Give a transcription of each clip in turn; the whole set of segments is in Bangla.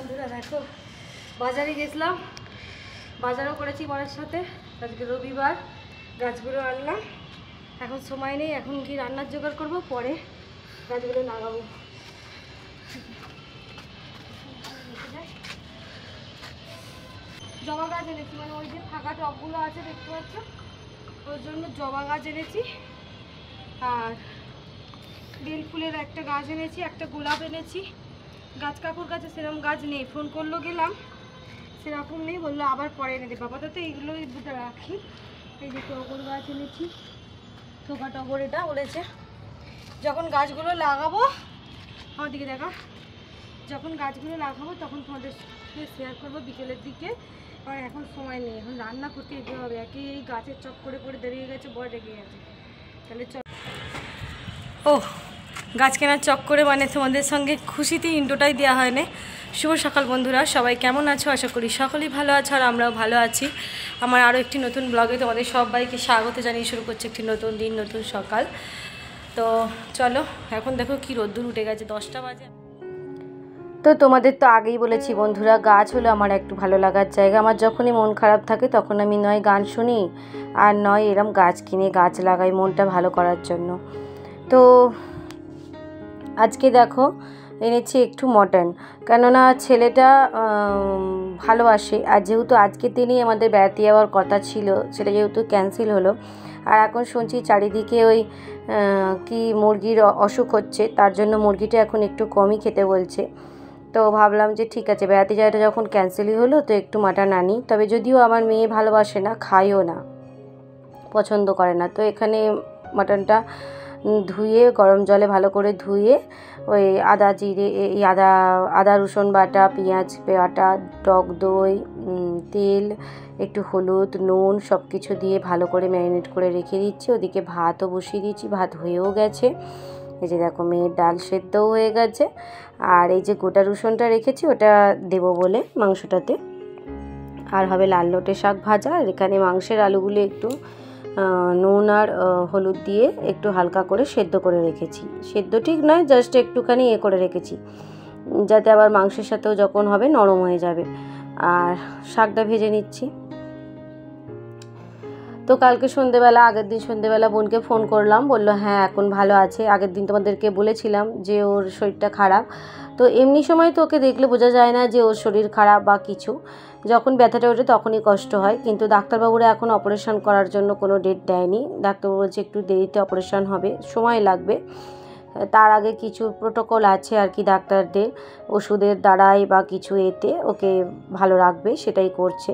বন্ধুরা দেখো বাজারে গেছিলাম, বাজারও করেছি বরের সাথে। আজকে রবিবার, গাছগুলো আনলাম। এখন সময় নেই, এখন কি রান্নার জোগাড় করবো, পরে গাছগুলো লাগাবো। জবা গাছ এনেছি, মানে ওই যে ফাঁকা টবগুলো আছে দেখতে পাচ্ছ, ওর জন্য জবা গাছ এনেছি। আর বেল ফুলের একটা গাছ এনেছি, একটা গোলাপ এনেছি। গাছ কাকুর কাছে সেরকম গাছ নেই, ফোন করলো গেলাম, সেরকম নেই, বললো আবার পরে এনে দেবো। আপাতত এইগুলো দুটো রাখি। এই যে টগর গাছ এনেছি, থোকা টগর এটা উড়েছে। যখন গাছগুলো লাগাবো, আমার দিকে দেখা, যখন গাছগুলো লাগাবো তখন তোমাদের সাথে শেয়ার করবো বিকেলের দিকে। আর এখন সময় নেই, এখন রান্না করতে যেতে হবে। একে এই গাছের চক করে পড়ে দাঁড়িয়ে গেছে, বড় রেগে গেছে। তাহলে ও গাছ কেনার চক করে, মানে তোমাদের সঙ্গে খুশিতে ইন্টোটাই দেওয়া হয় না। শুভ সকাল বন্ধুরা, সবাই কেমন আছো? আশা করি সকলেই ভালো আছো, আর আমরাও ভালো আছি। আমার আরও একটি নতুন ব্লগে তোমাদের সবাইকে স্বাগত জানিয়ে শুরু করছে একটি নতুন দিন, নতুন সকাল। তো চলো, এখন দেখো কি রোদ্দুর উঠে গেছে, 10টা বাজে। তো তোমাদের তো আগেই বলেছি বন্ধুরা, গাছ হলো আমার একটু ভালো লাগার জায়গা। আমার যখনই মন খারাপ থাকে তখন আমি নয় গান শুনি, আর নয় এরম গাছ কিনে গাছ লাগাই মনটা ভালো করার জন্য। তো আজকে দেখো এনেছি একটু মটন, কেননা ছেলেটা ভালোবাসে। আর যেহেতু আজকের দিনই আমাদের বেড়াতে যাওয়ার কথা ছিল, সেটা যেহেতু ক্যান্সেল হলো। আর এখন শুনছি চারিদিকে ওই কি মুরগির অসুখ হচ্ছে, তার জন্য মুরগিটা এখন একটু কমই খেতে বলছে। তো ভাবলাম যে ঠিক আছে, বেড়াতে যাওয়াটা যখন ক্যান্সেলই হলো তো একটু মাটন আনি। তবে যদিও আমার মেয়ে ভালোবাসে না, খায়ও না, পছন্দ করে না। তো এখানে মাটনটা ধুয়ে গরম জলে ভালো করে ধুয়ে ওই আদা জিরে, এই আদা রসুন বাটা, পেঁয়াজ বাটা, টক দই, তেল, একটু হলুদ, নুন সব কিছু দিয়ে ভালো করে ম্যারিনেট করে রেখে দিচ্ছি। ওদিকে ভাতও বসিয়ে দিচ্ছি, ভাত হয়েও গেছে। এই যে দেখো মেয়ের ডাল সেদ্ধও হয়ে গেছে। আর এই যে গোটা রসুনটা রেখেছি, ওটা দেবো বলে মাংসটাতে। আর হবে লাল লোটে শাক ভাজা। আর এখানে মাংসের আলুগুলো একটু নুন আর হলুদ দিয়ে একটু হালকা করে সেদ্ধ করে রেখেছি। সেদ্ধ ঠিক নয়, জাস্ট একটুখানি করে রেখেছি, যাতে আবার মাংসের সাথেও যখন হবে নরম হয়ে যাবে। আর শাকটা ভেজে নিচ্ছি। তো কালকে সন্ধেবেলা, আগের দিন সন্ধেবেলা বোনকে ফোন করলাম, বললো হ্যাঁ এখন ভালো আছে। আগের দিন তোমাদেরকে বলেছিলাম যে ওর শরীরটা খারাপ। তো এমনি সময় তো ওকে দেখলে বোঝা যায় না যে ওর শরীর খারাপ বা কিছু, যখন ব্যথাটা ওঠে তখনই কষ্ট হয়। কিন্তু ডাক্তারবাবুরা এখন অপারেশন করার জন্য কোনো ডেট দেয়নি। ডাক্তারবাবু বলছে একটু দেরিতে অপারেশন হবে, সময় লাগবে। তার আগে কিছু প্রোটোকল আছে আর কি, ডাক্তারদের ওষুধের দ্বারাই বা কিছু এতে ওকে ভালো রাখবে, সেটাই করছে।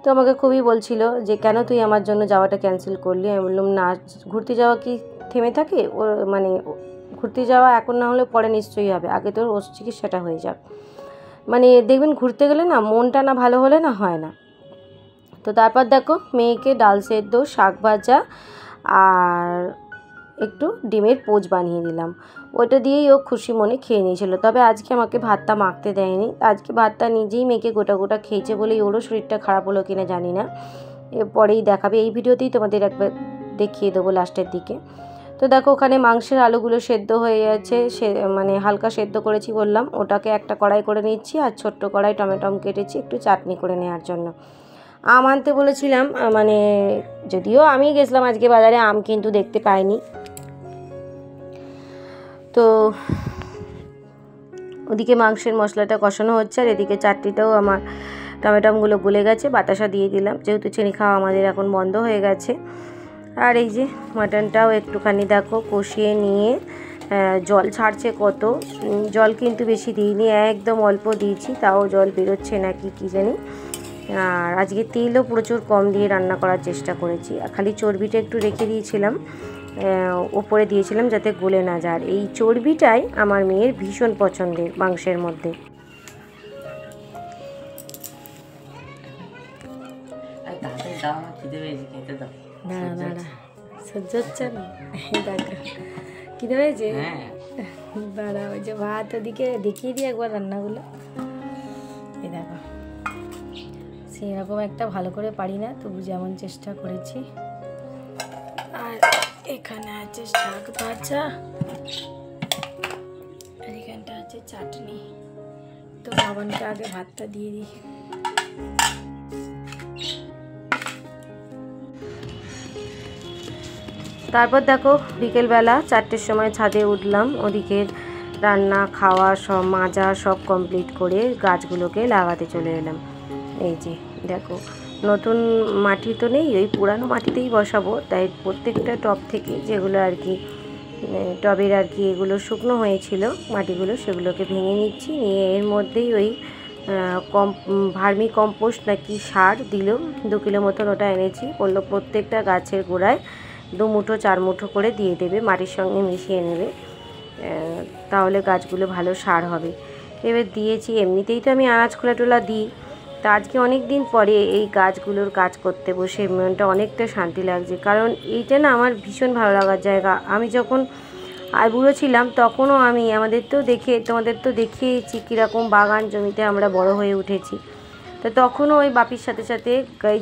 তো আমাকে খুবই বলছিল যে কেন তুই আমার জন্য যাওয়াটা ক্যান্সেল করলি। আমি বললাম না, ঘুরতে যাওয়া কি থেমে থাকে? ও মানে ঘুরতে যাওয়া এখন না হলে পরে নিশ্চয়ই হবে, আগে তোর ওর চিকিৎসাটা হয়ে যাক। মানে দেখবেন ঘুরতে গেলে না মনটা না ভালো হলে না হয় না। তো তারপর দেখো মেয়েকে ডাল সেদ্ধ, শাক ভাজা আর একটু ডিমের পোচ বানিয়ে দিলাম। ওইটা দিয়েই ও খুশি মনে খেয়ে নিয়েছিল। তবে আজকে আমাকে ভাতটা মাখতে দেয়নি, আজকে ভাতটা নিজেই মেখে গোটা গোটা খেয়েছে বলেই ওরও শরীরটা খারাপ হলো কিনা জানি না, এরপরেই দেখাবে। এই ভিডিওতেই তোমাদের একবার দেখিয়ে দেবো লাস্টের দিকে। তো দেখো ওখানে মাংসের আলুগুলো সেদ্ধ হয়ে গেছে, মানে হালকা সেদ্ধ করেছি বললাম, ওটাকে একটা কড়াই করে নিচ্ছি। আর ছোট্ট কড়াই টমেটো কেটেছি একটু চাটনি করে নেওয়ার জন্য। আম আনতে বলেছিলাম, মানে যদিও আমি গেছিলাম আজকে বাজারে, আম কিন্তু দেখতে পাইনি। তো ওদিকে মাংসের মশলাটা কষানো হচ্ছে, আর এদিকে চাটনিটাও আমার টমেটোগুলো গলে গেছে, বাতাসা দিয়ে দিলাম, যেহেতু চিনি খাওয়া আমাদের এখন বন্ধ হয়ে গেছে। আর এই যে মাটনটাও একটুখানি দেখো কষিয়ে নিয়ে জল ছাড়ছে কত, জল কিন্তু বেশি দিইনি, একদম অল্প দিয়েছি, তাও জল বেরোচ্ছে নাকি কী জানি। আর আজকে তেলও প্রচুর কম দিয়ে রান্না করার চেষ্টা করেছি, আর খালি চর্বিটা একটু রেখে দিয়েছিলাম, ওপরে দিয়েছিলাম যাতে গলে না যায়। এই চর্বিটাই আমার মেয়ের ভীষণ পছন্দের মাংসের মধ্যে। দাঁড়া দাঁড়া, সহ্য হচ্ছে না, দেখো খিদে হয়েছে। দাঁড়া, ওই যে ভাত ওদিকে দেখিয়ে দিই একবার রান্নাগুলো। এই দেখো, সেরকম একটা ভালো করে পারি না, তবু যেমন চেষ্টা করেছি। আর এখানে আছে শাক ভাজা, আর এখানটা আছে চাটনি। তো বাবানকে আগে ভাতটা দিয়ে দিই। তারপর দেখো বিকেলবেলা 4টের সময় ছাদে উঠলাম, ওদিকে রান্না খাওয়া সব মাজা সব কমপ্লিট করে গাছগুলোকে লাগাতে চলে এলাম। এই যে দেখো নতুন মাটি তো নেই, ওই পুরানো মাটিতেই বসাবো, তাই প্রত্যেকটা টব থেকে যেগুলো আর কি টবের আর কি এগুলো শুকনো হয়েছিল মাটিগুলো, সেগুলোকে ভেঙে নিচ্ছি, নিয়ে এর মধ্যেই ওই ভার্মি কম্পোস্ট নাকি সার দিল 2 কিলো মতন, ওটা এনেছি। বললো প্রত্যেকটা গাছের গোড়ায় 2 মুঠো 4 মুঠো করে দিয়ে দেবে, মাটির সঙ্গে মিশিয়ে নেবে, তাহলে গাছগুলো ভালো সার হবে। এবার দিয়েছি। এমনিতেই তো আমি আনাজ খোলা টোলা দিই, তা আজকে অনেক দিন পরে এই গাছগুলোর কাজ করতে বসে মনটা অনেকটা শান্তি লাগছে, কারণ এইটা না আমার ভীষণ ভালো লাগার জায়গা। আমি যখন বুড়ো ছিলাম তখনও আমি তোমাদের তো দেখিয়েছি কীরকম বাগান জমিতে আমরা বড় হয়ে উঠেছি। তো তখনও ওই বাপির সাথে সাথে,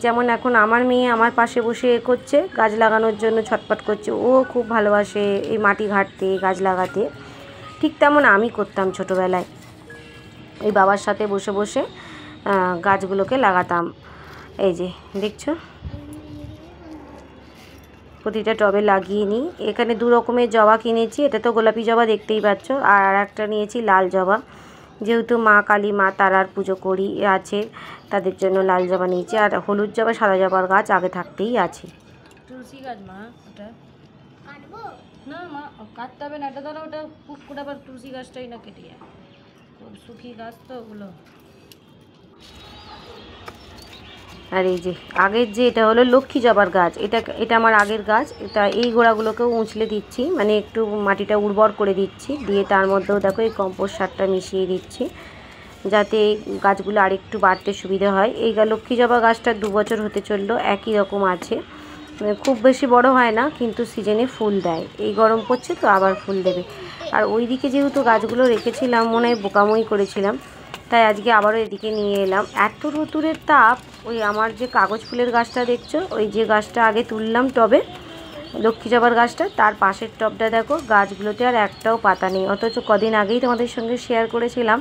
যেমন এখন আমার মেয়ে আমার পাশে বসে করছে গাছ লাগানোর জন্য ছটপট করছে, ও খুব ভালোবাসে এই মাটি ঘাঁটতে গাছ লাগাতে, ঠিক তেমন আমি করতাম ছোটোবেলায়, এই বাবার সাথে বসে বসে গাছগুলোকে লাগাতাম। এই যে দেখছো প্রতিটা টবে লাগিয়ে নিই। এখানে 2 রকমের জবা কিনেছি, এটা তো গোলাপি জবা দেখতেই পাচ্ছ, আর একটা নিয়েছি লাল জবা, যেহেতু মা কালী মা তারার পুজো করি আছে, তাদের জন্য লাল জবা নিয়েছি। আর হলুদ জবা সাদা জবার গাছ আগে থাকতেই আছে। তুলসী গাছ মা, ওটা না মা কাটতে হবে না, এটা ধরো ওটা পুকুর, আবার তুলসী গাছটাই না কেটে যায়, খুব শুকি গাছ তো ওগুলো। আর এই যে আগের যে এটা হলো লক্ষ্মী জবার গাছ, এটা আমার আগের গাছ, এটা এই গোড়াগুলোকেও উঁচলে দিচ্ছি, মানে একটু মাটিটা উর্বর করে দিচ্ছি, দিয়ে তার মধ্যেও দেখো এই কম্পোস্ট সারটা মিশিয়ে দিচ্ছি, যাতে গাছগুলো আরেকটু বাড়তে সুবিধা হয়। এই লক্ষ্মী জবা গাছটা 2 বছর হতে চললো, একই রকম আছে, খুব বেশি বড় হয় না, কিন্তু সিজনে ফুল দেয়। এই গরম পড়ছে তো আবার ফুল দেবে। আর ওই দিকে যেহেতু গাছগুলো রেখেছিলাম, মনে হয় বোকামোই করেছিলাম, তাই আজকে আবারও এদিকে নিয়ে এলাম। এত রোদ্দুরের তাপ, ওই আমার যে কাগজ ফুলের গাছটা দেখছো, ওই যে গাছটা আগে তুললাম টবে লক্ষ্মী জবার গাছটা, তার পাশের টবটা দেখো গাছগুলোতে আর একটাও পাতা নেই, অথচ কদিন আগেই তোমাদের সঙ্গে শেয়ার করেছিলাম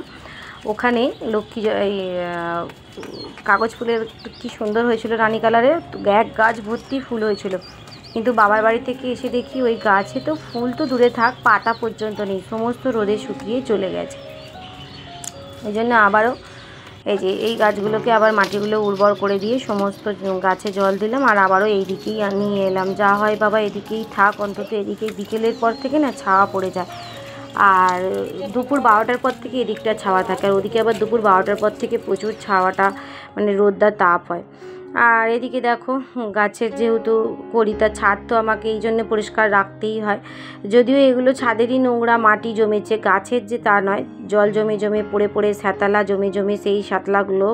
ওখানে এই কাগজ ফুলের কি সুন্দর হয়েছিল, রানী কালারের, এক গাছ ভর্তি ফুল হয়েছিল। কিন্তু বাবার বাড়ি থেকে এসে দেখি ওই গাছে তো ফুল তো দূরে থাক, পাতা পর্যন্ত নেই, সমস্ত রোদে শুকিয়ে চলে গেছে। এই জন্য আবারও এই যে এই গাছগুলোকে আবার মাটিগুলো উর্বর করে দিয়ে সমস্ত গাছে জল দিলাম, আর আবারও এই দিকেই নিয়ে এলাম। যা হয় বাবা এদিকেই থাক, অন্তত এদিকে বিকেলের পর থেকে না ছাওয়া পড়ে যায়, আর দুপুর 12টার পর থেকে এদিকটা ছাওয়া থাকে, আর ওদিকে আবার দুপুর 12টার পর থেকে প্রচুর ছাওয়াটা মানে রোদটা তাপ হয়। আর এদিকে দেখো গাছের যেহেতু করি, তার ছাদ তো আমাকে এই জন্য পরিষ্কার রাখতেই হয়, যদিও এগুলো ছাদেরই নোংরা, মাটি জমেছে, গাছের যে তা নয়, জল জমে জমে পড়ে পড়ে শ্যাতলা জমে জমে সেই শ্যাতলাগুলো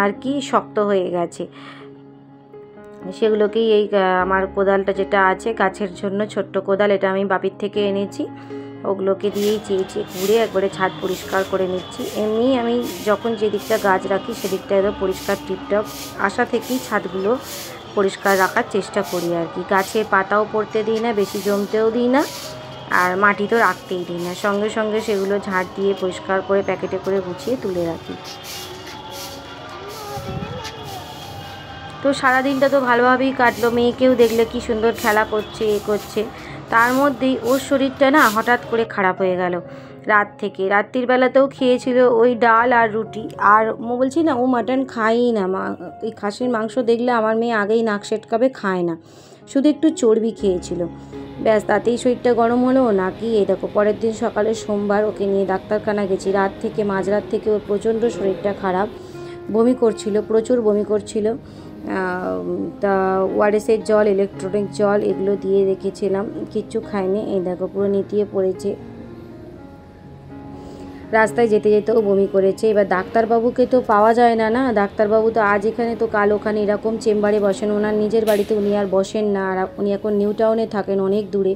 আর কি শক্ত হয়ে গেছে, সেগুলোকেই এই আমার কোদালটা যেটা আছে গাছের জন্য ছোট্ট কোদাল, এটা আমি বাপির থেকে এনেছি, ওগুলোকে দিয়েই চেয়েছি ঘুরে একবারে ছাদ পরিষ্কার করে নিচ্ছি। এমনি আমি যখন যে দিকটা গাছ রাখি সেদিকটা একদম পরিষ্কার টিপটপ, আশা থেকেই ছাদগুলো পরিষ্কার রাখার চেষ্টা করি আর কি। গাছে পাতাও পড়তে দিই না, বেশি জমতেও দিই না, আর মাটি তো রাখতেই দিই না, সঙ্গে সঙ্গে সেগুলো ঝাড় দিয়ে পরিষ্কার করে প্যাকেটে করে গুছিয়ে তুলে রাখি। তো সারাদিনটা তো ভালোভাবেই কাটলো, মেয়েকেও দেখলে কি সুন্দর খেলা করছে করছে, তার মধ্যেই ওর শরীরটা না হঠাৎ করে খারাপ হয়ে গেল রাত্রির বেলাতেও খেয়েছিল ওই ডাল আর রুটি, আর বলছি না ও মাটন খায়ই না, এই খাসির মাংস দেখলে আমার মেয়ে আগেই নাক সেটকাবে, খায় না, শুধু একটু চর্বি খেয়েছিল, ব্যাস তাতেই শরীরটা গরম হলো নাকি। এই দেখো পরের দিন সকালে সোমবার ওকে নিয়ে ডাক্তারখানা গেছি, মাঝরাত থেকে ওর প্রচণ্ড শরীরটা খারাপ, বমি করছিল, প্রচুর বমি করছিল, তা ওআরএসের জল, ইলেকট্রনিক জল এগুলো দিয়ে রেখেছিলাম, কিচ্ছু খায়নি। এই দেখো পুরো নিতিয়ে পড়েছে, রাস্তায় যেতে যেতেও বমি করেছে। এবার ডাক্তারবাবুকে তো পাওয়া যায় না, ডাক্তারবাবু তো আজ এখানে তো কাল ওখানে, এরকম চেম্বারে বসেন, ওনার নিজের বাড়িতে উনি আর বসেন না, আর উনি এখন নিউ টাউনে থাকেন অনেক দূরে,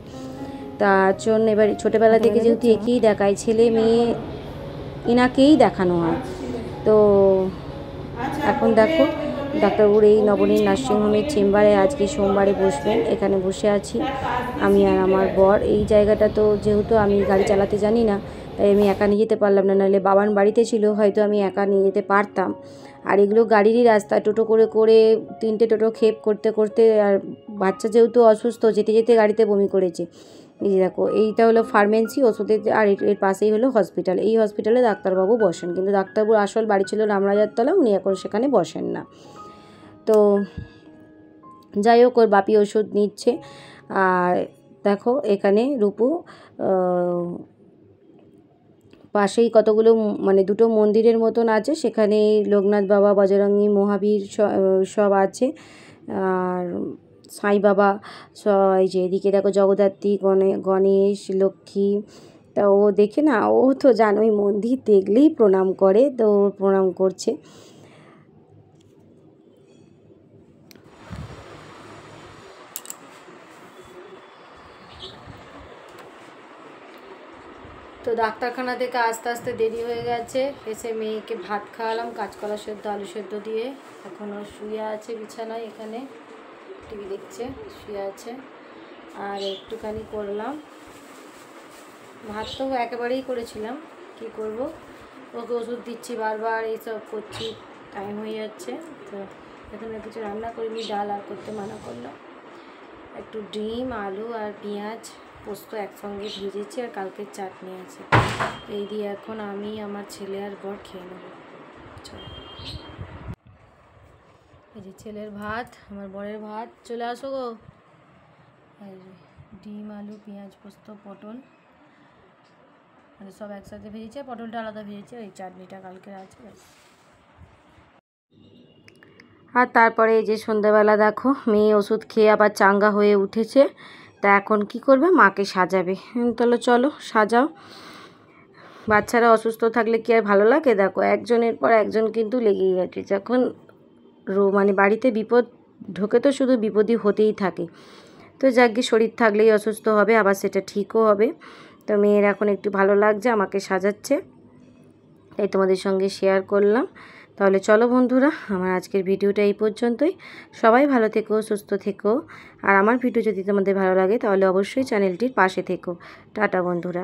তার জন্য এবার ছোটোবেলা থেকে যেহেতু একেই দেখায়, ছেলে মেয়ে এনাকেই দেখানো হয়, তো এখন দেখো ডাক্তারবাবুর এই নবনীত নার্সিংহোমের চেম্বারে আজকে সোমবারে বসবেন। এখানে বসে আছি আমি আর আমার বর। এই জায়গাটা তো যেহেতু আমি গাড়ি চালাতে জানি না, তাই আমি একা নিয়ে যেতে পারলাম না, নাহলে বাবান বাড়িতে ছিল হয়তো আমি একা নিয়ে যেতে পারতাম। আর এগুলো গাড়িরই রাস্তা, টোটো করে করে 3টে টোটো খেপ করতে করতে, আর বাচ্চা যেহেতু অসুস্থ, যেতে যেতে গাড়িতে বমি করেছে। এই যে দেখো, এইটা হলো ফার্মেসি ওষুধের, আর এর পাশেই হলো হসপিটাল। এই হসপিটালে ডাক্তারবাবু বসেন, কিন্তু ডাক্তারবাবুর আসল বাড়ি ছিল রামরাজারতলা, উনি এখন সেখানে বসেন না। তো যাই হোক, ওর বাপি ওষুধ নিচ্ছে। আর দেখো এখানে রূপু পাশেই কতগুলো মানে দুটো মন্দিরের মতন আছে, সেখানে লোকনাথ বাবা, বজরঙ্গী, মহাবীর সব আছে। আর সাই বাবা এই যে এদিকে দেখো জগদ্ধাত্রী, গণেশ, লক্ষ্মী। তা ও দেখে না, ও তো জানোই মন্দির দেখলেই প্রণাম করে, তো প্রণাম করছে। তো ডাক্তারখানা থেকে আস্তে আস্তে দেরি হয়ে গেছে, এসে মেয়েকে ভাত খাওয়ালাম কাঁচকলা সেদ্ধ, আলু সেদ্ধ দিয়ে। এখনও শুয়ে আছে বিছানায়, এখানে টিভি দেখছে, শুয়ে আছে। আর একটুখানি করলাম ভাত, তো একেবারেই করেছিলাম, কি করব, ওকে ওষুধ দিচ্ছি বারবার, এইসব করছি, টাইম হয়ে যাচ্ছে। তো এখন কিছু রান্না করিনি, ডাল আর করতে মানা করলাম। একটু ডিম, আলু আর পেঁয়াজ পোস্ত একসঙ্গে ভেজেছি, আর কালকের চাটনি আছে। এই দিয়ে এখন আমি, আমার ছেলে আর বর খেয়ে নেব। চলো, এই যে ছেলের ভাত, আমার বরের ভাত, চলে আসো গো। এই যে ডিম, আলু, পেঁয়াজ, পোস্ত, পটল, মানে সব একসাথে ভেজেছে, পটলটা আলাদা ভেজেছে, এই চাটনিটা কালকের আছে। আর তারপরে এই যে সন্ধ্যাবেলা দেখো, মেয়ে ওষুধ খেয়ে আবার চাঙ্গা হয়ে উঠেছে। তা এখন কি করবে, মাকে সাজাবে। তাহলে চলো সাজাও। বাচ্চারা অসুস্থ থাকলে কি আর ভালো লাগে? দেখো একজনের পর একজন কিন্তু লেগেই আছে। যখন মানে বাড়িতে বিপদ ঢোকে তো শুধু বিপদই হতেই থাকে। তো যাকে শরীর থাকলেই অসুস্থ হবে, আবার সেটা ঠিকও হবে। তো মেয়ের এখন একটু ভালো লাগছে, আমাকে সাজাচ্ছে, তাই তোমাদের সঙ্গে শেয়ার করলাম। তাহলে চলো বন্ধুরা, আমার আজকের ভিডিওটা এই পর্যন্তই। সবাই ভালো থেকো, সুস্থ থেকো। আর আমার ভিডিও যদি তোমাদের ভালো লাগে তাহলে অবশ্যই চ্যানেলটির পাশে থেকো। টাটা বন্ধুরা।